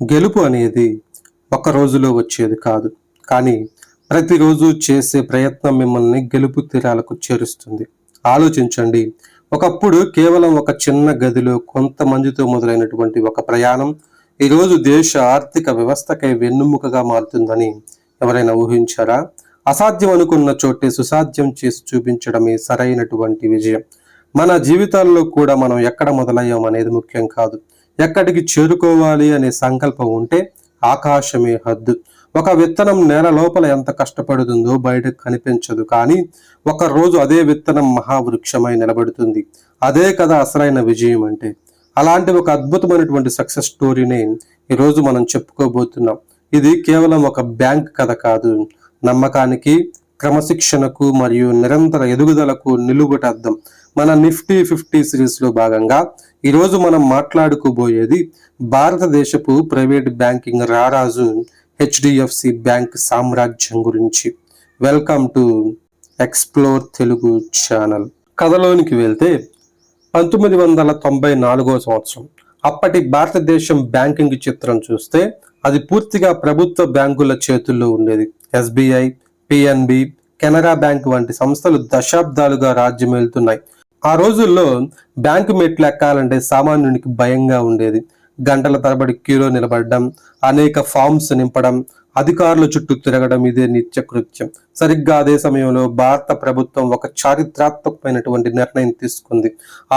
గెలుపు అనేది ఒక రోజులో వచ్చేది కాదు. కానీ ప్రతిరోజు చేసే ప్రయత్నం మిమ్మల్ని గెలుపు తీరాలకు చేరుస్తుంది. ఆలోచించండి. ఒకప్పుడు కేవలం ఒక చిన్న గదిలో కొంతమందితో మొదలైనటువంటి ఒక ప్రయాణం ఈరోజు దేశ ఆర్థిక వ్యవస్థకై వెన్నెముకగా మారుతుందని ఎవరైనా ఊహించారా? అసాధ్యం అనుకున్న చోటే సుసాధ్యం చేసి చూపించడమే సరైనటువంటి విజయం. మన జీవితాల్లో కూడా మనం ఎక్కడ మొదలయ్యాం అనేది ముఖ్యం కాదు. ఎక్కడికి చేరుకోవాలి అనే సంకల్పం ఉంటే ఆకాశమే హద్దు. ఒక విత్తనం నేల లోపల ఎంత కష్టపడుతుందో బయటకు కనిపించదు, కానీ ఒక రోజు అదే విత్తనం మహావృక్షమై నిలబడుతుంది. అదే కదా అసలైన విజయం అంటే. అలాంటి ఒక అద్భుతమైనటువంటి సక్సెస్ స్టోరీని ఈరోజు మనం చెప్పుకోబోతున్నాం. ఇది కేవలం ఒక బ్యాంక్ కథ కాదు, నమ్మకానికి, క్రమశిక్షణకు మరియు నిరంతర ఎదుగుదలకు నిలువుటద్దం. మన నిఫ్టీ 50 సిరీస్ లో భాగంగా ఈరోజు మనం మాట్లాడుకోబోయేది భారతదేశపు ప్రైవేట్ బ్యాంకింగ్ రారాజు హెచ్డిఎఫ్సి బ్యాంక్ సామ్రాజ్యం గురించి. Welcome to explore Telugu channel. కథలోనికి వెళ్తే 1994 సంవత్సరం అప్పటి భారతదేశం బ్యాంకింగ్ చిత్రం చూస్తే అది పూర్తిగా ప్రభుత్వ బ్యాంకుల చేతుల్లో ఉండేది. ఎస్బీఐ, పిఎన్బి, కెనరా బ్యాంక్ వంటి సంస్థలు దశాబ్దాలుగా రాజ్యమేలుతున్నాయి. ఆ రోజుల్లో బ్యాంకు మెట్లు ఎక్కాలంటే సామాన్యునికి భయంగా ఉండేది. గంటల తరబడి క్యూలో నిలబడడం, అనేక ఫామ్స్ నింపడం, అధికారుల చుట్టూ తిరగడం ఇదే నిత్య కృత్యం. సరిగ్గా అదే సమయంలో భారత ప్రభుత్వం ఒక చారిత్రాత్మకమైనటువంటి నిర్ణయం తీసుకుంది.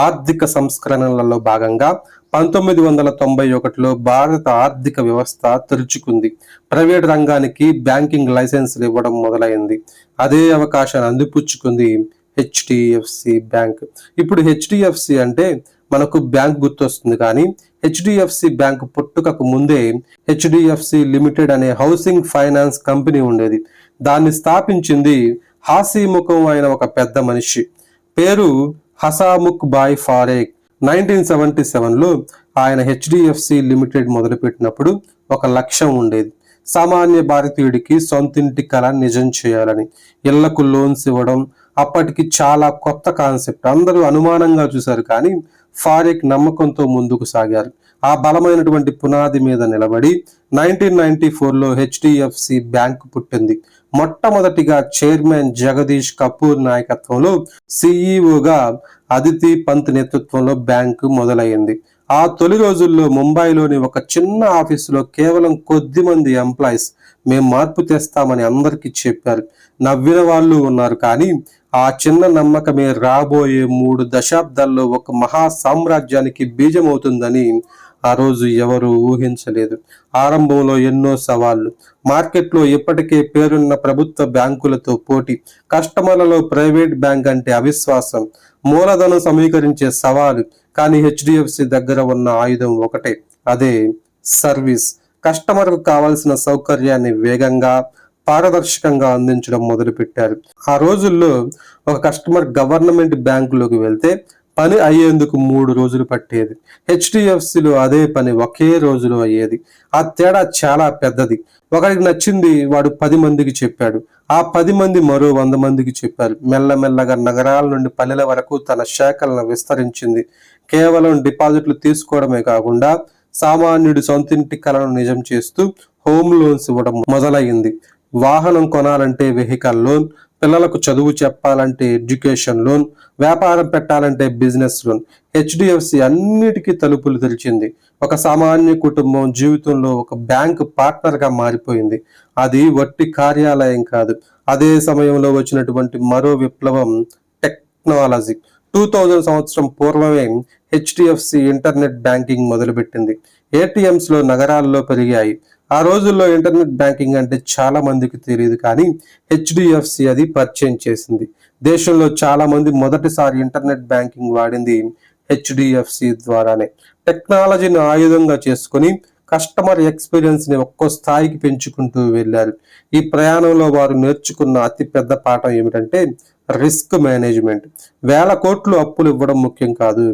ఆర్థిక సంస్కరణలలో భాగంగా 1991లో భారత ఆర్థిక వ్యవస్థ తెరుచుకుంది. ప్రైవేట్ రంగానికి బ్యాంకింగ్ లైసెన్సులు ఇవ్వడం మొదలైంది. అదే అవకాశాన్ని అందిపుచ్చుకుంది హెచ్డిఎఫ్సి బ్యాంక్. ఇప్పుడు హెచ్డిఎఫ్సి అంటే మనకు బ్యాంక్ గుర్తొస్తుంది, కానీ హెచ్డిఎఫ్సి బ్యాంక్ పుట్టుకకు ముందే హెచ్డిఎఫ్సి లిమిటెడ్ అనే హౌసింగ్ ఫైనాన్స్ కంపెనీ ఉండేది. దాన్ని స్థాపించింది హాసీముఖం అయిన ఒక పెద్ద మనిషి. పేరు హసాముఖ్ బాయ్ ఫారేక్. 1977లో ఆయన హెచ్డిఎఫ్సి లిమిటెడ్ మొదలుపెట్టినప్పుడు ఒక లక్ష్యం ఉండేది. సామాన్య భారతీయుడికి సొంతింటి కళ నిజం చేయాలని. ఇళ్లకు లోన్స్ ఇవ్వడం అప్పటికి చాలా కొత్త కాన్సెప్ట్. అందరూ అనుమానంగా చూశారు, కానీ ఫారేక్ నమ్మకంతో ముందుకు సాగారు. ఆ బలమైనటువంటి పునాది మీద నిలబడి 1994లో హెచ్డిఎఫ్సి బ్యాంక్ పుట్టింది. మొట్టమొదటిగా చైర్మన్ జగదీష్ కపూర్ నాయకత్వంలో, సిఈఓగా అదితి పంత్ నేతృత్వంలో బ్యాంకు మొదలైంది. ఆ తొలి రోజుల్లో ముంబైలోని ఒక చిన్న ఆఫీసులో కేవలం కొద్ది మంది ఎంప్లాయీస్ మేము మార్పు తెస్తామని అందరికీ చెప్పారు. నవ్విన వాళ్ళు ఉన్నారు, కానీ ఆ చిన్న నమ్మకమే రాబోయే 3 దశాబ్దాల్లో ఒక మహా సామ్రాజ్యానికి బీజమవుతుందని ఆ రోజు ఎవరు ఊహించలేదు. ఆరంభంలో ఎన్నో సవాళ్లు. మార్కెట్లో ఇప్పటికే పేరున్న ప్రభుత్వ బ్యాంకులతో పోటీ, కస్టమర్లలో ప్రైవేట్ బ్యాంక్ అంటే అవిశ్వాసం, మూలధనం సమీకరించే సవాలు. కానీ హెచ్డిఎఫ్సి దగ్గర ఉన్న ఆయుధం ఒకటే, అదే సర్వీస్. కస్టమర్కు కావాల్సిన సౌకర్యాన్ని వేగంగా, పారదర్శకంగా అందించడం మొదలుపెట్టారు. ఆ రోజుల్లో ఒక కస్టమర్ గవర్నమెంట్ బ్యాంకులోకి వెళ్తే పని అయ్యేందుకు 3 రోజులు పట్టేది. హెచ్డిఎఫ్సిలో అదే పని ఒకే రోజులో అయ్యేది. ఆ తేడా చాలా పెద్దది. ఒకరికి నచ్చింది వాడు 10 మందికి చెప్పాడు. ఆ 10 మంది మరో 100 మందికి చెప్పారు. మెల్లమెల్లగా నగరాల నుండి పల్లెల వరకు తన శాఖలను విస్తరించింది. కేవలం డిపాజిట్లు తీసుకోవడమే కాకుండా సామాన్యుడి సొంతింటి కలను నిజం చేస్తూ హోమ్ లోన్స్ ఇవ్వడం మొదలైంది. వాహనం కొనాలంటే వెహికల్ లోన్, పిల్లలకు చదువు చెప్పాలంటే ఎడ్యుకేషన్ లోన్, వ్యాపారం పెట్టాలంటే బిజినెస్ లోన్. హెచ్డిఎఫ్సి అన్నిటికీ తలుపులు తెరిచింది. ఒక సామాన్య కుటుంబం జీవితంలో ఒక బ్యాంక్ పార్ట్నర్గా మారిపోయింది. అది వట్టి కార్యాలయం కాదు. అదే సమయంలో వచ్చినటువంటి మరో విప్లవం టెక్నాలజీ. 2000 సంవత్సరం పూర్వమే హెచ్డిఎఫ్సి ఇంటర్నెట్ బ్యాంకింగ్ మొదలుపెట్టింది. ఏటీఎంస్ లో నగరాల్లో పెరిగాయి. ఆ రోజుల్లో ఇంటర్నెట్ బ్యాంకింగ్ అంటే చాలా మందికి తెలియదు, కానీ హెచ్డిఎఫ్సి అది పరిచయం చేసింది. దేశంలో చాలా మంది మొదటిసారి ఇంటర్నెట్ బ్యాంకింగ్ వాడింది హెచ్డిఎఫ్సి ద్వారానే. టెక్నాలజీని ఆయుధంగా చేసుకుని కస్టమర్ ఎక్స్పీరియన్స్ ని ఒక్కో స్థాయికి పెంచుకుంటూ వెళ్ళారు. ఈ ప్రయాణంలో వారు నేర్చుకున్న అతి పెద్ద పాఠం ఏమిటంటే రిస్క్ మేనేజ్మెంట్. 1000 కోట్లు అప్పులు ఇవ్వడం ముఖ్యం కాదు,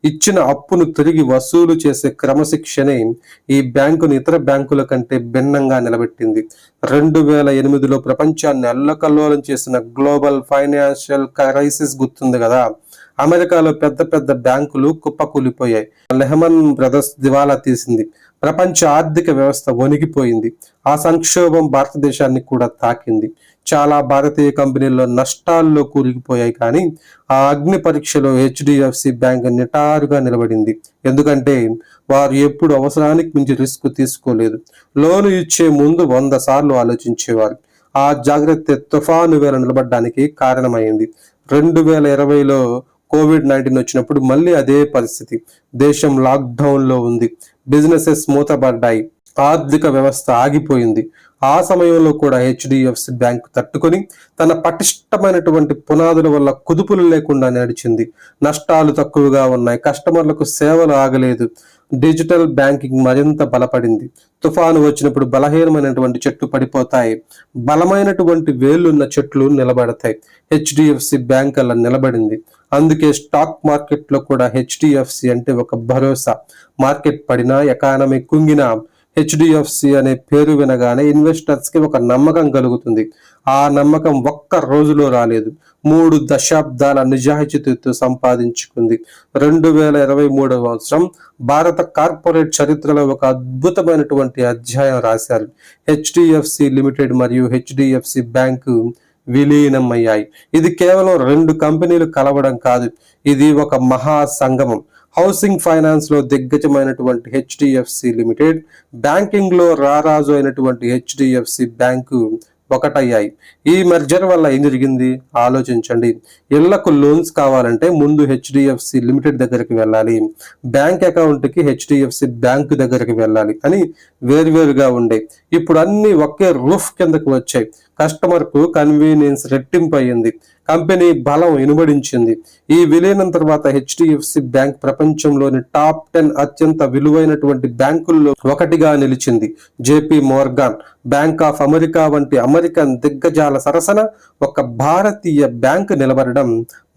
ఇచ్చిన అప్పును తిరిగి వసూలు చేసే క్రమశిక్షణే ఈ బ్యాంకును ఇతర బ్యాంకుల కంటే భిన్నంగా నిలబెట్టింది. 2008లో ప్రపంచాన్ని అల్లకల్లోలం చేసిన గ్లోబల్ ఫైనాన్షియల్ క్రైసిస్ గుర్తుంది కదా. అమెరికాలో పెద్ద పెద్ద బ్యాంకులు కుప్పకూలిపోయాయి. లెహమన్ బ్రదర్స్ దివాలా తీసింది. ప్రపంచ ఆర్థిక వ్యవస్థ వణిగిపోయింది. ఆ సంక్షోభం భారతదేశాన్ని కూడా తాకింది. చాలా భారతీయ కంపెనీల్లో నష్టాల్లో కూరుకుపోయాయి. కానీ ఆ అగ్ని పరీక్షలో హెచ్డిఎఫ్సి బ్యాంక్ నిటారుగా నిలబడింది. ఎందుకంటే వారు ఎప్పుడు అవసరానికి మించి రిస్క్ తీసుకోలేదు. లోను ఇచ్చే ముందు 100 సార్లు ఆలోచించేవారు. ఆ జాగ్రత్త తుఫాను వేళ నిలబడడానికి కారణమైంది. 2020లో కోవిడ్-19 వచ్చినప్పుడు మళ్ళీ అదే పరిస్థితి. దేశం లాక్డౌన్లో ఉంది. బిజినెసెస్ మూతపడ్డాయి. ఆర్థిక వ్యవస్థ ఆగిపోయింది. ఆ సమయంలో కూడా హెచ్డిఎఫ్సి బ్యాంక్ తట్టుకొని తన పటిష్టమైనటువంటి పునాదుల వల్ల కుదుపులు లేకుండా నడిచింది. నష్టాలు తక్కువగా ఉన్నాయి. కస్టమర్లకు సేవలు ఆగలేదు. డిజిటల్ బ్యాంకింగ్ మరింత బలపడింది. తుఫాను వచ్చినప్పుడు బలహీనమైనటువంటి చెట్లు పడిపోతాయి. బలమైనటువంటి వేళ్లున్న చెట్లు నిలబడతాయి. హెచ్డిఎఫ్సి బ్యాంక్ అలా నిలబడింది. అందుకే స్టాక్ మార్కెట్లో కూడా హెచ్డిఎఫ్సి అంటే ఒక భరోసా. మార్కెట్ పడినా, ఎకానమీ కుంగినా హెచ్డిఎఫ్సి అనే పేరు వినగానే ఇన్వెస్టర్స్ కి ఒక నమ్మకం కలుగుతుంది. ఆ నమ్మకం ఒక్క రోజులో రాలేదు. 3 దశాబ్దాల నిజాయితీతో సంపాదించుకుంది. 2023 సంవత్సరం భారత కార్పొరేట్ చరిత్రలో ఒక అద్భుతమైనటువంటి అధ్యాయం రాశారు. హెచ్డిఎఫ్సి లిమిటెడ్ మరియు హెచ్డిఎఫ్సి బ్యాంకు విలీనమయ్యాయి. ఇది కేవలం 2 కంపెనీలు కలవడం కాదు. ఇది ఒక మహా సంగమం. హౌసింగ్ ఫైనాన్స్ లో దిగ్గజమైనటువంటి హెచ్డిఎఫ్సి లిమిటెడ్, బ్యాంకింగ్ లో రారాజు అయినటువంటి హెచ్డిఎఫ్సి బ్యాంకు ఒకటయ్యాయి. ఈ మెర్జర్ వల్ల ఏం జరిగింది ఆలోచించండి. ఇళ్లకు లోన్స్ కావాలంటే ముందు హెచ్డిఎఫ్సి లిమిటెడ్ దగ్గరికి వెళ్ళాలి, బ్యాంక్ అకౌంట్కి హెచ్డిఎఫ్సి బ్యాంకు దగ్గరికి వెళ్ళాలి అని వేరువేరుగా ఉండే. ఇప్పుడు అన్ని ఒకే రూఫ్ కిందకు వచ్చాయి. కస్టమర్ కు కన్వీనియన్స్ రెట్టింపు అయ్యింది. కంపెనీ బలం ఇనుబడించింది. ఈ విలీనం తర్వాత హెచ్డిఎఫ్సి బ్యాంక్ ప్రపంచంలోని టాప్ 10 అత్యంత విలువైనటువంటి బ్యాంకుల్లో ఒకటిగా నిలిచింది. JP Morgan, bank of America వంటి అమెరికన్ దిగ్గజాల సరసన ఒక భారతీయ బ్యాంకు నిలబడడం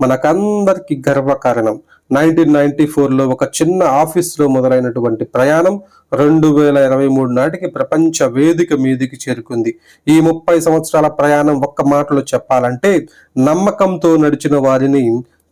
మనకందరికి గర్వకారణం. 1994లో ఒక చిన్న ఆఫీసులో మొదలైనటువంటి ప్రయాణం 2023 నాటికి ప్రపంచ వేదిక మీదికి చేరుకుంది. ఈ 30 సంవత్సరాల ప్రయాణం ఒక్క మాటలో చెప్పాలంటే నమ్మకంతో నడిచిన వారిని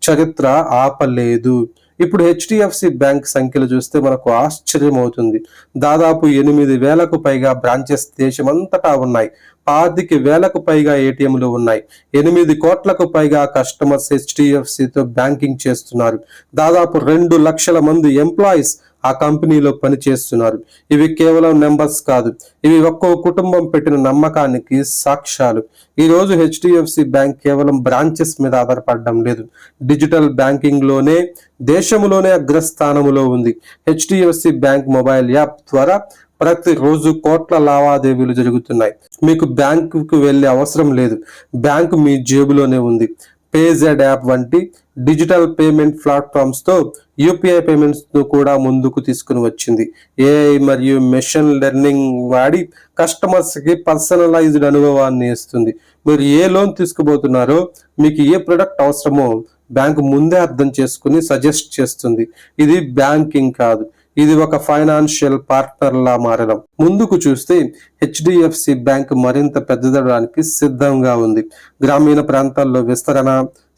చరిత్ర ఆపలేదు. ఇప్పుడు హెచ్డిఎఫ్సి బ్యాంక్ సంఖ్యలు చూస్తే మనకు ఆశ్చర్యం అవుతుంది. దాదాపు 8,000కు పైగా బ్రాంచెస్ దేశమంతటా ఉన్నాయి. 25,000కు పైగా ఏటీఎంలు ఉన్నాయి. 8 కోట్లకు పైగా కస్టమర్స్ హెచ్డిఎఫ్సితో బ్యాంకింగ్ చేస్తున్నారు. దాదాపు 2 లక్షల మంది ఎంప్లాయీస్ ఆ కంపెనీలో పనిచేస్తున్నారు. ఇవి కేవలం నెంబర్స్ కాదు, ఇవి ఒక్కో కుటుంబం పెట్టిన నమ్మకానికి సాక్ష్యాలు. ఈ రోజు హెచ్డిఎఫ్సి బ్యాంక్ కేవలం బ్రాంచెస్ మీద ఆధారపడడం లేదు. డిజిటల్ బ్యాంకింగ్ లోనే దేశంలోనే అగ్రస్థానంలో ఉంది. హెచ్డిఎఫ్సి బ్యాంక్ మొబైల్ యాప్ ద్వారా ప్రతిరోజు కోట్ల లావాదేవీలు జరుగుతున్నాయి. మీకు బ్యాంకుకు వెళ్ళే అవసరం లేదు. బ్యాంకు మీ జేబులోనే ఉంది. పేజెడ్ యాప్ వంటి డిజిటల్ పేమెంట్ ప్లాట్ఫామ్స్ తో యూపీఐ పేమెంట్స్ ను కూడా ముందుకు తీసుకుని వచ్చింది. ఏఐ మరియు మెషిన్ లెర్నింగ్ వాడి కస్టమర్స్ కి పర్సనలైజ్డ్ అనుభవాన్ని ఇస్తుంది. మీరు ఏ లోన్ తీసుకుపోతున్నారో, మీకు ఏ ప్రొడక్ట్ అవసరమో బ్యాంకు ముందే అర్థం చేసుకుని సజెస్ట్ చేస్తుంది. ఇది బ్యాంకింగ్ కాదు, ఇది ఒక ఫైనాన్షియల్ పార్ట్నర్ లా మారడం. ముందుకు చూస్తే హెచ్డిఎఫ్సి బ్యాంక్ మరింత పెద్దదడానికి సిద్ధంగా ఉంది. గ్రామీణ ప్రాంతాల్లో విస్తరణ,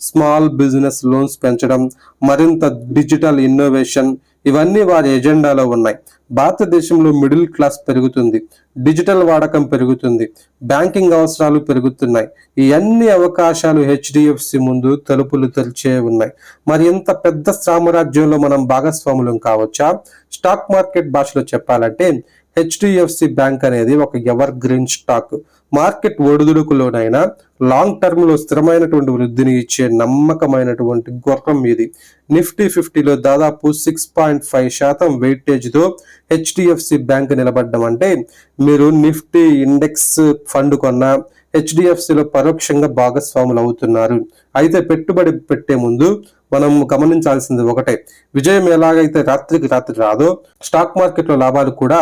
స్మాల్ బిజినెస్ లోన్స్ పెంచడం, మరింత డిజిటల్ ఇన్నోవేషన్, ఇవన్నీ వారి ఎజెండాలో ఉన్నాయి. భారతదేశంలో మిడిల్ క్లాస్ పెరుగుతుంది, డిజిటల్ వాడకం పెరుగుతుంది, బ్యాంకింగ్ అవసరాలు పెరుగుతున్నాయి. ఈ అన్ని అవకాశాలు హెచ్డిఎఫ్సి ముందు తలుపులు తెరిచే ఉన్నాయి. మరి ఇంత పెద్ద సామ్రాజ్యంలో మనం భాగస్వాములం కావచ్చా? స్టాక్ మార్కెట్ భాషలో చెప్పాలంటే హెచ్డిఎఫ్సి బ్యాంక్ అనేది ఒక ఎవర్ గ్రీన్ స్టాక్. మార్కెట్ ఒడిదుడుకులోనైనా లాంగ్ టర్మ్ లో స్థిరమైనటువంటి వృద్ధిని ఇచ్చే నమ్మకమైనటువంటి గుర్రం ఇది. నిఫ్టీ 50లో దాదాపు 6.5% వెయిటేజ్ తో హెచ్డిఎఫ్సి బ్యాంక్ నిలబడ్డం అంటే మీరు నిఫ్టీ ఇండెక్స్ ఫండ్ కొన్నా హెచ్డిఎఫ్సిలో పరోక్షంగా భాగస్వాములు అవుతున్నారు. అయితే పెట్టుబడి పెట్టే ముందు మనం గమనించాల్సింది ఒకటే, విజయం ఎలాగైతే రాత్రికి రాత్రి రాదో స్టాక్ మార్కెట్లో లాభాలు కూడా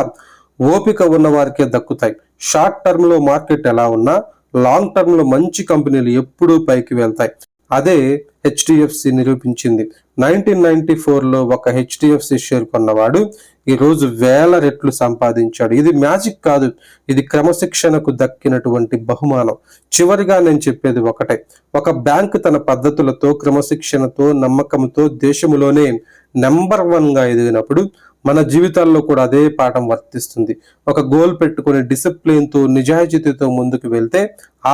ఓపిక ఉన్న వారికే దక్కుతాయి. షార్ట్ టర్మ్ లో మార్కెట్ ఎలా ఉన్నా లాంగ్ టర్మ్ లో మంచి కంపెనీలు ఎప్పుడూ పైకి వెళ్తాయి. అదే హెచ్డిఎఫ్సి నిరూపించింది. 1994లో ఒక హెచ్డిఎఫ్సి షేర్ కొన్నవాడు ఈ రోజు 1000 రెట్లు సంపాదించాడు. ఇది మ్యాజిక్ కాదు, ఇది క్రమశిక్షణకు దక్కినటువంటి బహుమానం. చివరిగా నేను చెప్పేది ఒకటే, ఒక బ్యాంక్ తన పద్ధతులతో, క్రమశిక్షణతో, నమ్మకంతో దేశంలోనే నెంబర్ 1గా ఎదిగినప్పుడు మన జీవితాల్లో కూడా అదే పాఠం వర్తిస్తుంది. ఒక గోల్ పెట్టుకుని డిసిప్లిన్తో నిజాయితీతో ముందుకు వెళ్తే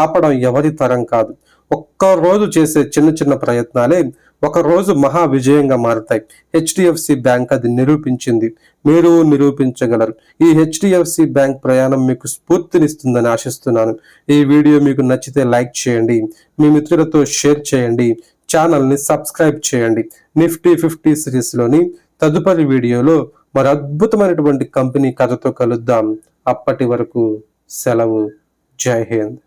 ఆపడం ఎవరి తరం కాదు. ఒక్క రోజు చేసే చిన్న చిన్న ప్రయత్నాలే ఒక రోజు మహా విజయంగా మారుతాయి. హెచ్డిఎఫ్సి బ్యాంక్ అది నిరూపించింది. మీరు నిరూపించగలరు. ఈ హెచ్డిఎఫ్సి బ్యాంక్ ప్రయాణం మీకు స్ఫూర్తినిస్తుందని ఆశిస్తున్నాను. ఈ వీడియో మీకు నచ్చితే లైక్ చేయండి, మీ మిత్రులతో షేర్ చేయండి, ఛానల్ని సబ్స్క్రైబ్ చేయండి. నిఫ్టీ 50 సిరీస్లోని తదుపరి వీడియోలో మరి అద్భుతమైనటువంటి కంపెనీ కథతో కలుద్దాం. అప్పటి వరకు సెలవు. జై హింద్.